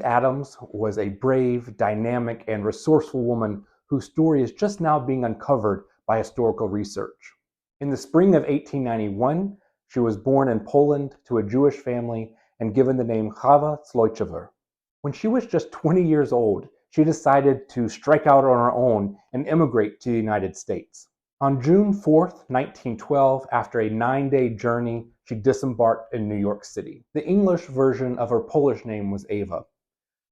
Adams was a brave, dynamic, and resourceful woman whose story is just now being uncovered by historical research. In the spring of 1891, she was born in Poland to a Jewish family and given the name Chava Zlojchever. When she was just 20 years old, she decided to strike out on her own and immigrate to the United States. On June 4th, 1912, after a 9-day journey, she disembarked in New York City. The English version of her Polish name was Ava.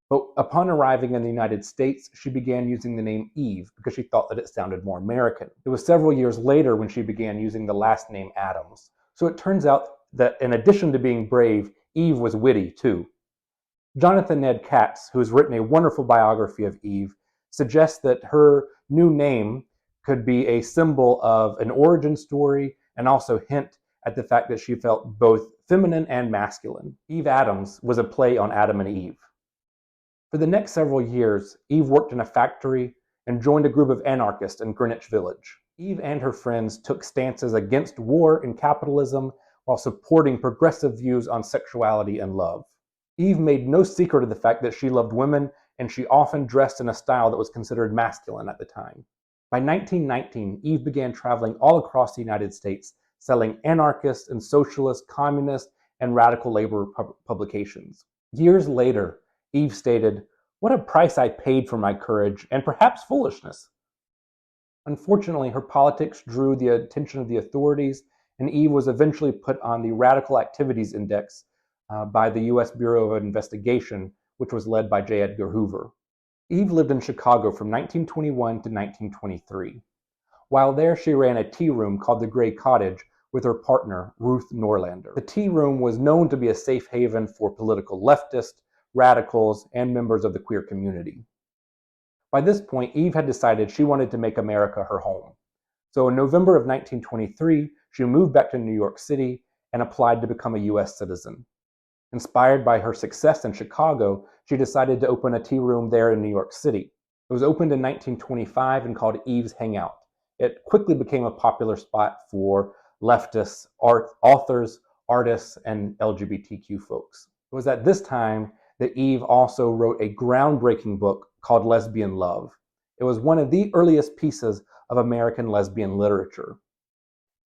But upon arriving in the United States, she began using the name Eve because she thought that it sounded more American. It was several years later when she began using the last name Adams. So it turns out that in addition to being brave, Eve was witty too. Jonathan Ned Katz, who has written a wonderful biography of Eve, suggests that her new name could be a symbol of an origin story and also hint at the fact that she felt both feminine and masculine. Eve Adams was a play on Adam and Eve. For the next several years, Eve worked in a factory and joined a group of anarchists in Greenwich Village. Eve and her friends took stances against war and capitalism while supporting progressive views on sexuality and love. Eve made no secret of the fact that she loved women, and she often dressed in a style that was considered masculine at the time. By 1919, Eve began traveling all across the United States, selling anarchist and socialist, communist, and radical labor publications. Years later, Eve stated, "What a price I paid for my courage and perhaps foolishness." Unfortunately, her politics drew the attention of the authorities, and Eve was eventually put on the Radical Activities Index by the U.S. Bureau of Investigation, which was led by J. Edgar Hoover. Eve lived in Chicago from 1921 to 1923. While there, she ran a tea room called the Gray Cottage with her partner, Ruth Norlander. The tea room was known to be a safe haven for political leftists, radicals, and members of the queer community. By this point, Eve had decided she wanted to make America her home. So in November of 1923, she moved back to New York City and applied to become a U.S. citizen. Inspired by her success in Chicago, she decided to open a tea room there in New York City. It was opened in 1925 and called Eve's Hangout. It quickly became a popular spot for leftists, authors, artists, and LGBTQ folks. It was at this time that Eve also wrote a groundbreaking book called Lesbian Love. It was one of the earliest pieces of American lesbian literature.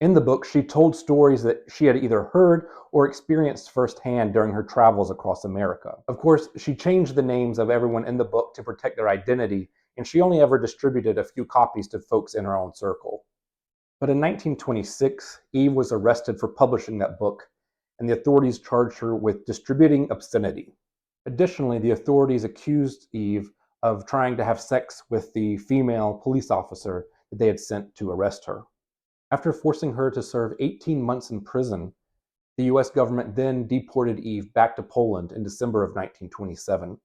In the book, she told stories that she had either heard or experienced firsthand during her travels across America. Of course, she changed the names of everyone in the book to protect their identity, and she only ever distributed a few copies to folks in her own circle. But in 1926, Eve was arrested for publishing that book, and the authorities charged her with distributing obscenity. Additionally, the authorities accused Eve of trying to have sex with the female police officer that they had sent to arrest her. After forcing her to serve 18 months in prison, the US government then deported Eve back to Poland in December of 1927.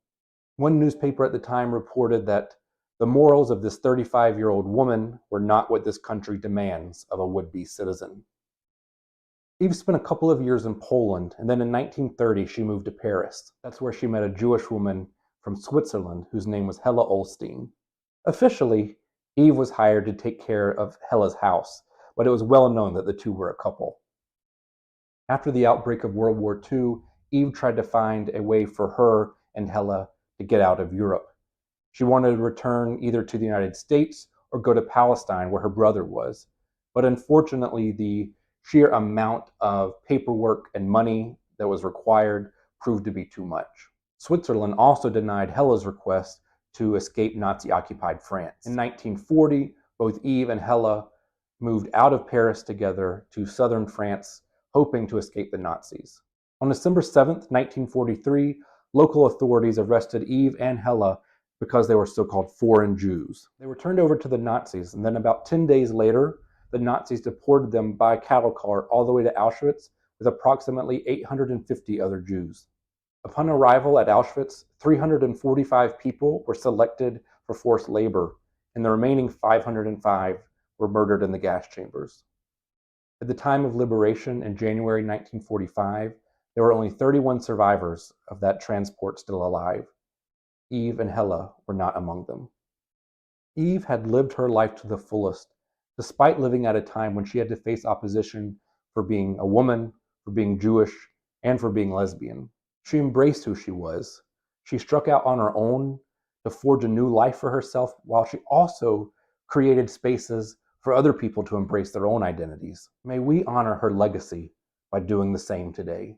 One newspaper at the time reported that the morals of this 35-year-old woman were not what this country demands of a would-be citizen. Eve spent a couple of years in Poland, and then in 1930 she moved to Paris. That's where she met a Jewish woman from Switzerland whose name was Hella Olstein. Officially, Eve was hired to take care of Hella's house, but it was well known that the two were a couple. After the outbreak of World War II, Eve tried to find a way for her and Hella to get out of Europe. She wanted to return either to the United States or go to Palestine, where her brother was. But unfortunately, the sheer amount of paperwork and money that was required proved to be too much. Switzerland also denied Hella's request to escape Nazi-occupied France. In 1940, both Eve and Hella moved out of Paris together to southern France, hoping to escape the Nazis. On December 7, 1943, local authorities arrested Eve and Hella because they were so-called foreign Jews. They were turned over to the Nazis, and then about 10 days later, the Nazis deported them by cattle car all the way to Auschwitz with approximately 850 other Jews. Upon arrival at Auschwitz, 345 people were selected for forced labor, and the remaining 505 were murdered in the gas chambers. At the time of liberation in January 1945, there were only 31 survivors of that transport still alive. Eve and Hella were not among them. Eve had lived her life to the fullest, despite living at a time when she had to face opposition for being a woman, for being Jewish, and for being lesbian. She embraced who she was. She struck out on her own to forge a new life for herself, while she also created spaces for other people to embrace their own identities. May we honor her legacy by doing the same today.